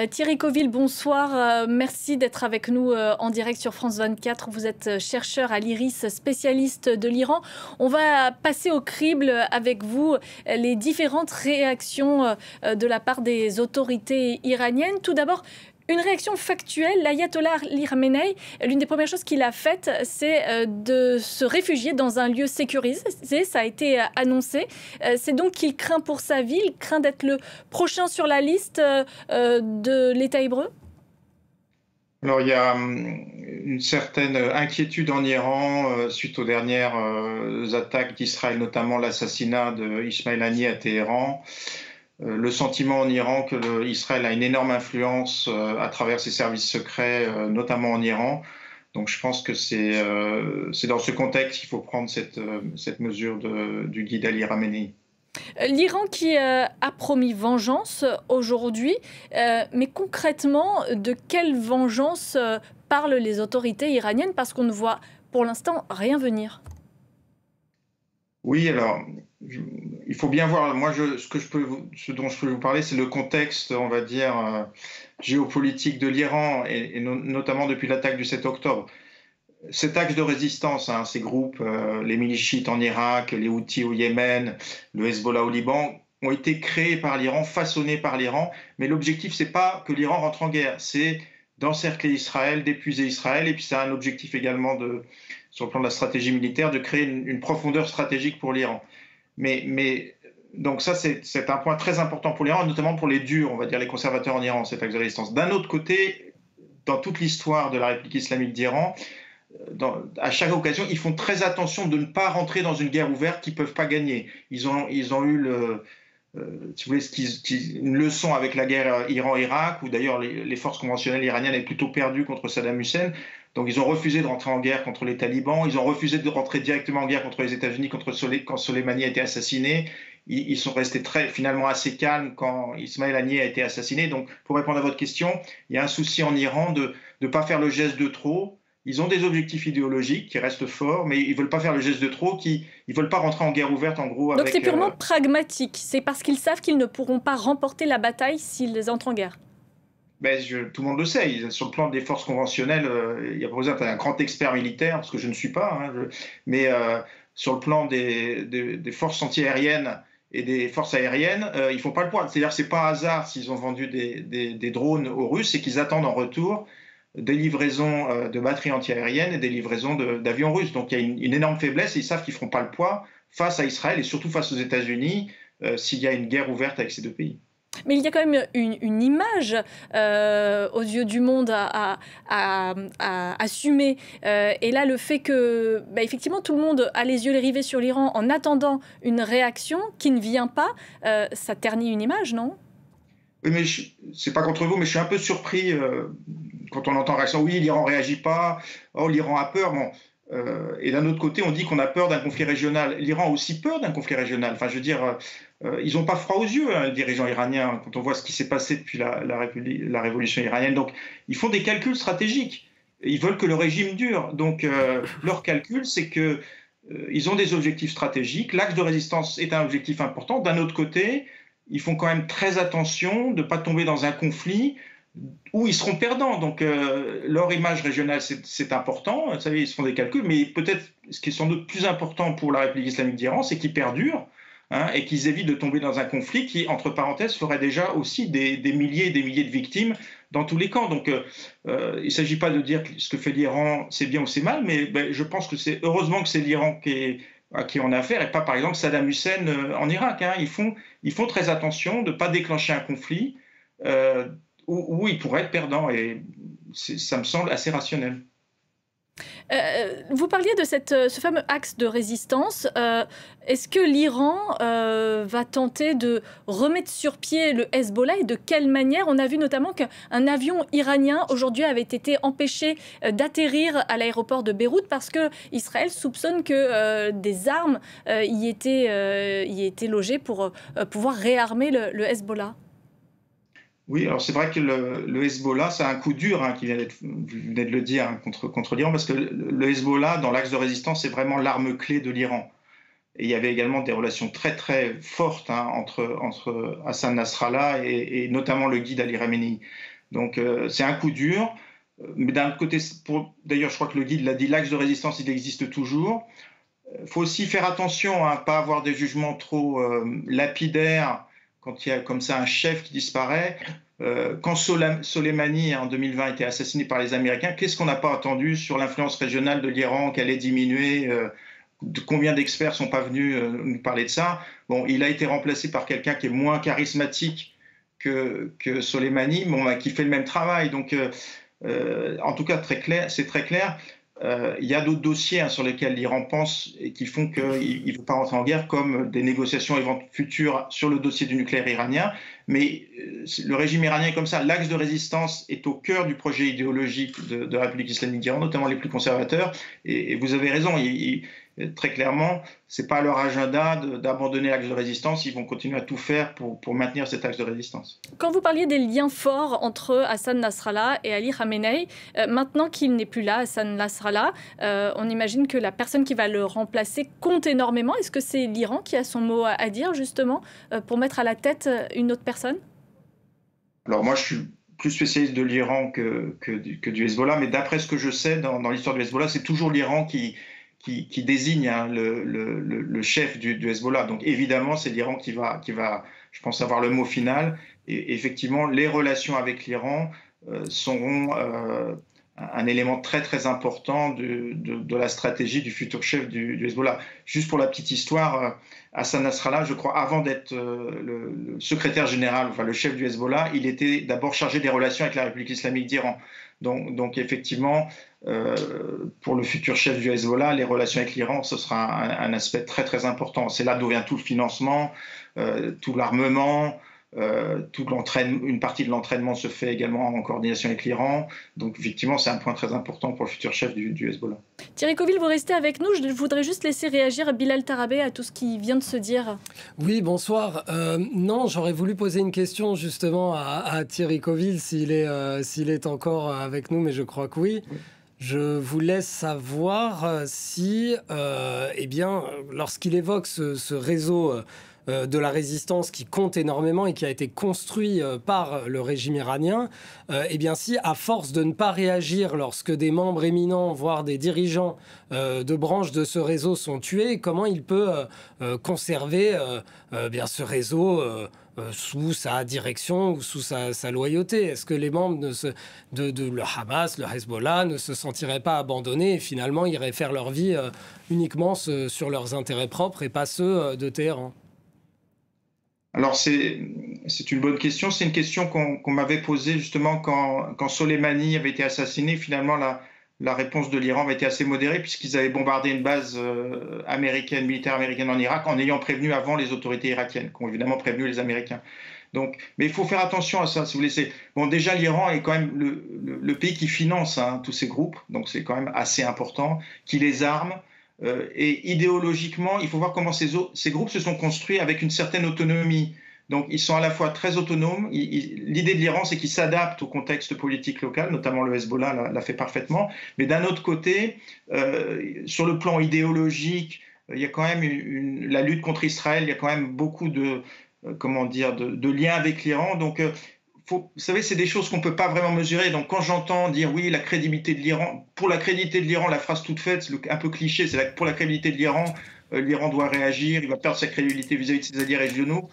Thierry Coville, bonsoir. Merci d'être avec nous en direct sur France 24. Vous êtes chercheur à l'IRIS, spécialiste de l'Iran. On va passer au crible avec vous les différentes réactions de la part des autorités iraniennes. Tout d'abord, une réaction factuelle. L'ayatollah Ali Khamenei, l'une des premières choses qu'il a faites, c'est de se réfugier dans un lieu sécurisé. Ça a été annoncé. C'est donc qu'il craint pour sa vie, il craint d'être le prochain sur la liste de l'État hébreu. Alors, il y a une certaine inquiétude en Iran suite aux dernières attaques d'Israël, notamment l'assassinat d'Ismail Haniyeh à Téhéran. Le sentiment en Iran que Israël a une énorme influence à travers ses services secrets, notamment en Iran. Donc je pense que c'est dans ce contexte qu'il faut prendre cette mesure du guide Ali Khamenei. L'Iran qui a promis vengeance aujourd'hui, mais concrètement, de quelle vengeance parlent les autorités iraniennes? Parce qu'on ne voit pour l'instant rien venir. Oui, alors, il faut bien voir. Moi, ce dont je peux vous parler, c'est le contexte, on va dire, géopolitique de l'Iran, et notamment depuis l'attaque du 7 octobre. Cet axe de résistance, hein, ces groupes, les milices chiites en Irak, les Houthis au Yémen, le Hezbollah au Liban, ont été créés par l'Iran, façonnés par l'Iran. Mais l'objectif, c'est pas que l'Iran rentre en guerre, c'est d'encercler Israël, d'épuiser Israël. Et puis, ça a un objectif également sur le plan de la stratégie militaire, de créer une profondeur stratégique pour l'Iran. Donc ça, c'est un point très important pour l'Iran, notamment pour les durs, on va dire les conservateurs en Iran, cet axe de résistance. D'un autre côté, dans toute l'histoire de la République islamique d'Iran, à chaque occasion, ils font très attention de ne pas rentrer dans une guerre ouverte qu'ils ne peuvent pas gagner. Ils ont eu si vous voulez, une leçon avec la guerre Iran-Irak, où d'ailleurs les forces conventionnelles iraniennes avaient plutôt perdu contre Saddam Hussein. Donc ils ont refusé de rentrer en guerre contre les talibans, ils ont refusé de rentrer directement en guerre contre les États-Unis quand Soleimani a été assassiné. Ils sont restés finalement assez calmes quand Ismail Haniyeh a été assassiné. Donc pour répondre à votre question, il y a un souci en Iran de ne pas faire le geste de trop. Ils ont des objectifs idéologiques qui restent forts, mais ils ne veulent pas faire le geste de trop, ils ne veulent pas rentrer en guerre ouverte, en gros. Donc c'est purement pragmatique, c'est parce qu'ils savent qu'ils ne pourront pas remporter la bataille s'ils entrent en guerre. Ben, tout le monde le sait, sur le plan des forces conventionnelles, il y a pas besoin d'être un grand expert militaire, parce que je ne suis pas, hein, mais sur le plan des forces antiaériennes et des forces aériennes, ils ne font pas le poids. C'est-à-dire que ce n'est pas un hasard s'ils ont vendu des drones aux Russes, c'est qu'ils attendent en retour des livraisons de batteries antiaériennes et des livraisons d'avions russes. Donc il y a une énorme faiblesse et ils savent qu'ils ne feront pas le poids face à Israël et surtout face aux États-Unis s'il y a une guerre ouverte avec ces deux pays. Mais il y a quand même une image aux yeux du monde à assumer. Et là, le fait que, effectivement, tout le monde a les yeux rivés sur l'Iran en attendant une réaction qui ne vient pas, ça ternit une image, non? Oui, mais c'est pas contre vous, mais je suis un peu surpris quand on entend réaction. Oui, l'Iran réagit pas. Oh, l'Iran a peur. Bon. Et d'un autre côté, on dit qu'on a peur d'un conflit régional. L'Iran a aussi peur d'un conflit régional. Enfin, je veux dire, ils n'ont pas froid aux yeux, hein, les dirigeants iraniens, quand on voit ce qui s'est passé depuis la révolution iranienne. Donc, ils font des calculs stratégiques. Ils veulent que le régime dure. Donc, leur calcul, c'est que ils ont des objectifs stratégiques. L'axe de résistance est un objectif important. D'un autre côté, ils font quand même très attention de ne pas tomber dans un conflit où ils seront perdants. Donc, leur image régionale, c'est important. Vous savez, ils se font des calculs, mais peut-être ce qui est sans doute plus important pour la République islamique d'Iran, c'est qu'ils perdurent, hein, et qu'ils évitent de tomber dans un conflit qui, entre parenthèses, ferait déjà aussi des milliers et des milliers de victimes dans tous les camps. Donc, il ne s'agit pas de dire que ce que fait l'Iran, c'est bien ou c'est mal, mais je pense que c'est heureusement que c'est l'Iran à qui on a affaire, et pas par exemple Saddam Hussein en Irak. Hein. Ils font très attention de ne pas déclencher un conflit où ils pourraient être perdants, et ça me semble assez rationnel. Vous parliez de ce fameux axe de résistance. Est-ce que l'Iran va tenter de remettre sur pied le Hezbollah et de quelle manière? On a vu notamment qu'un avion iranien aujourd'hui avait été empêché d'atterrir à l'aéroport de Beyrouth parce qu'Israël soupçonne que des armes y étaient logées pour pouvoir réarmer le Hezbollah. Oui, alors c'est vrai que le Hezbollah, c'est un coup dur, hein, vous venez de le dire, hein, contre l'Iran, parce que le Hezbollah, dans l'axe de résistance, c'est vraiment l'arme clé de l'Iran. Et il y avait également des relations très très fortes entre Hassan Nasrallah et notamment le guide Ali Khamenei. Donc c'est un coup dur, mais d'un autre côté, d'ailleurs je crois que le guide l'a dit, l'axe de résistance il existe toujours. Il faut aussi faire attention à ne pas avoir des jugements trop lapidaires quand il y a comme ça un chef qui disparaît. Quand Soleimani en 2020 a été assassiné par les Américains, qu'est-ce qu'on n'a pas entendu sur l'influence régionale de l'Iran, qu'elle allait diminuer combien d'experts sont pas venus nous parler de ça? Bon, il a été remplacé par quelqu'un qui est moins charismatique que Soleimani, bon, qui fait le même travail. Donc, en tout cas, c'est très clair. Il y a d'autres dossiers sur lesquels l'Iran pense et qui font qu'il ne faut pas rentrer en guerre, comme des négociations futures sur le dossier du nucléaire iranien. Mais le régime iranien est comme ça. L'axe de résistance est au cœur du projet idéologique de la République islamique d'Iran, notamment les plus conservateurs. Et vous avez raison, très clairement, ce n'est pas leur agenda d'abandonner l'axe de résistance. Ils vont continuer à tout faire pour maintenir cet axe de résistance. Quand vous parliez des liens forts entre Hassan Nasrallah et Ali Khamenei, maintenant qu'il n'est plus là, Hassan Nasrallah, on imagine que la personne qui va le remplacer compte énormément. Est-ce que c'est l'Iran qui a son mot à dire, justement, pour mettre à la tête une autre personne? Alors moi, je suis plus spécialiste de l'Iran que du Hezbollah, mais d'après ce que je sais dans l'histoire du Hezbollah, c'est toujours l'Iran qui désigne le chef du Hezbollah. Donc évidemment, c'est l'Iran qui va, je pense, avoir le mot final. Et effectivement, les relations avec l'Iran seront un élément très très important de la stratégie du futur chef du Hezbollah. Juste pour la petite histoire, Hassan Nasrallah, je crois, avant d'être le secrétaire général, enfin le chef du Hezbollah, il était d'abord chargé des relations avec la République islamique d'Iran. Donc effectivement, pour le futur chef du Hezbollah, les relations avec l'Iran, ce sera un aspect très très important. C'est là d'où vient tout le financement, tout l'armement, une partie de l'entraînement se fait également en coordination avec l'Iran. Donc effectivement, c'est un point très important pour le futur chef du Hezbollah. Thierry Coville, vous restez avec nous. Je voudrais juste laisser réagir Bilal Tarabé à tout ce qui vient de se dire. Oui, bonsoir. Non, j'aurais voulu poser une question justement à Thierry Coville s'il est encore avec nous, mais je crois que oui. Je vous laisse savoir si, lorsqu'il évoque ce réseau de la résistance qui compte énormément et qui a été construit par le régime iranien, si à force de ne pas réagir lorsque des membres éminents, voire des dirigeants de branches de ce réseau sont tués, comment il peut conserver ce réseau sous sa direction ou sous sa loyauté? Est-ce que les membres de le Hamas, le Hezbollah, ne se sentiraient pas abandonnés et finalement iraient faire leur vie uniquement sur leurs intérêts propres et pas ceux de Téhéran? Alors c'est une bonne question. C'est une question qu'on m'avait posée justement quand Soleimani avait été assassiné. Finalement, la réponse de l'Iran avait été assez modérée puisqu'ils avaient bombardé une base militaire américaine en Irak en ayant prévenu avant les autorités irakiennes, qui ont évidemment prévenu les Américains. Donc, mais il faut faire attention à ça, si vous voulez. Bon, déjà, l'Iran est quand même le pays qui finance tous ces groupes, donc c'est quand même assez important, qui les arme. Et idéologiquement, il faut voir comment ces groupes se sont construits avec une certaine autonomie. Donc, ils sont à la fois très autonomes. L'idée de l'Iran, c'est qu'ils s'adaptent au contexte politique local, notamment le Hezbollah l'a fait parfaitement. Mais d'un autre côté, sur le plan idéologique, il y a quand même la lutte contre Israël, il y a quand même beaucoup de liens avec l'Iran. Donc, vous savez, c'est des choses qu'on ne peut pas vraiment mesurer. Donc, quand j'entends dire oui, la crédibilité de l'Iran, pour la crédibilité de l'Iran, la phrase toute faite, un peu cliché, c'est pour la crédibilité de l'Iran, l'Iran doit réagir, il va perdre sa crédibilité vis-à-vis de ses alliés régionaux.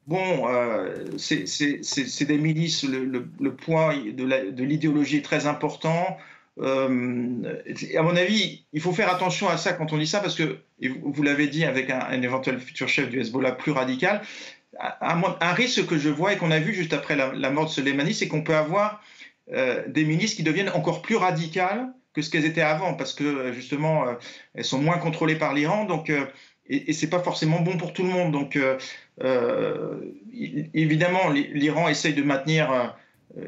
Bon, c'est des milices, le poids de l'idéologie est très important. À mon avis, il faut faire attention à ça quand on dit ça, parce que, et vous l'avez dit avec un éventuel futur chef du Hezbollah plus radical, un risque que je vois et qu'on a vu juste après la mort de Soleimani, c'est qu'on peut avoir des milices qui deviennent encore plus radicales que ce qu'elles étaient avant, parce que justement, elles sont moins contrôlées par l'Iran, donc, et c'est pas forcément bon pour tout le monde. Donc, évidemment, l'Iran essaye de maintenir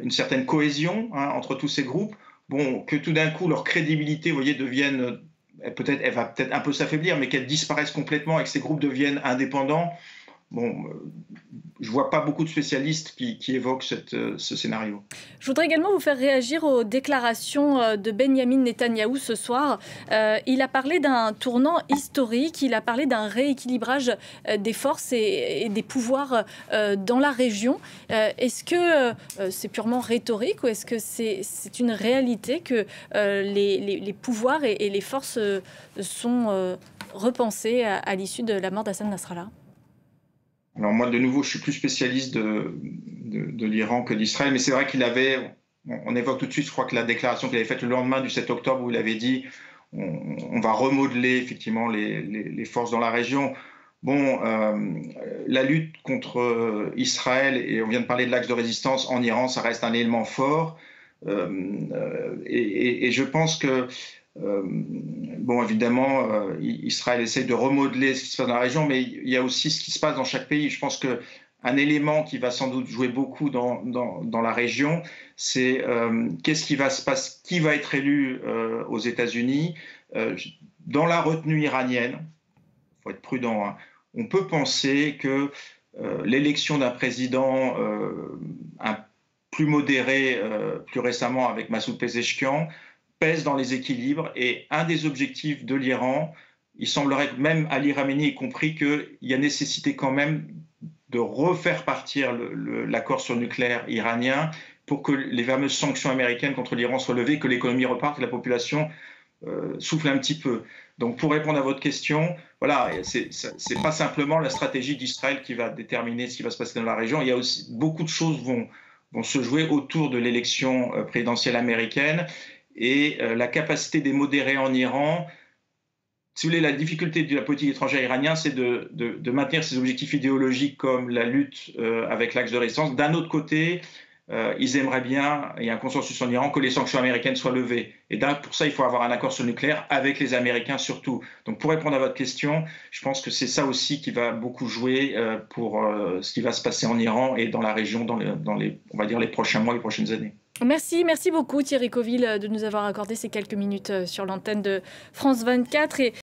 une certaine cohésion entre tous ces groupes. Bon, que tout d'un coup, leur crédibilité, vous voyez, elle va peut-être un peu s'affaiblir, mais qu'elle disparaisse complètement et que ces groupes deviennent indépendants. bon, je ne vois pas beaucoup de spécialistes qui évoquent ce scénario. Je voudrais également vous faire réagir aux déclarations de Benyamin Netanyahou ce soir. Il a parlé d'un tournant historique, il a parlé d'un rééquilibrage des forces et des pouvoirs dans la région. Est-ce que c'est purement rhétorique ou est-ce que c'est une réalité que les pouvoirs et les forces sont repensés à l'issue de la mort d'Hassan Nasrallah ? Alors moi, de nouveau, je suis plus spécialiste de l'Iran que d'Israël, mais c'est vrai on évoque tout de suite, je crois que la déclaration qu'il avait faite le lendemain du 7 octobre, où il avait dit on va remodeler effectivement les forces dans la région. Bon, la lutte contre Israël, et on vient de parler de l'axe de résistance en Iran, ça reste un élément fort. Et je pense que bon, évidemment, Israël essaye de remodeler ce qui se passe dans la région, mais il y a aussi ce qui se passe dans chaque pays. Je pense qu'un élément qui va sans doute jouer beaucoup dans la région, c'est qu'est-ce qui va se passer, qui va être élu aux États-Unis. Dans la retenue iranienne, il faut être prudent, hein, on peut penser que l'élection d'un président plus modéré, plus récemment avec Massoud Pezeshkian, pèse dans les équilibres, et un des objectifs de l'Iran, il semblerait que même Ali Khamenei ait compris qu'il y a nécessité quand même de refaire partir l'accord sur le nucléaire iranien pour que les fameuses sanctions américaines contre l'Iran soient levées, que l'économie reparte, que la population souffle un petit peu. Donc pour répondre à votre question, voilà, c'est pas simplement la stratégie d'Israël qui va déterminer ce qui va se passer dans la région, il y a aussi beaucoup de choses vont se jouer autour de l'élection présidentielle américaine. Et la capacité des modérés en Iran, si vous voulez, la difficulté de la politique étrangère iranienne, c'est de maintenir ses objectifs idéologiques comme la lutte avec l'axe de résistance. D'un autre côté, ils aimeraient bien, il y a un consensus en Iran, que les sanctions américaines soient levées. Et pour ça, il faut avoir un accord sur le nucléaire avec les Américains surtout. Donc pour répondre à votre question, je pense que c'est ça aussi qui va beaucoup jouer pour ce qui va se passer en Iran et dans la région dans on va dire, les prochains mois, les prochaines années. Merci beaucoup Thierry Coville de nous avoir accordé ces quelques minutes sur l'antenne de France 24.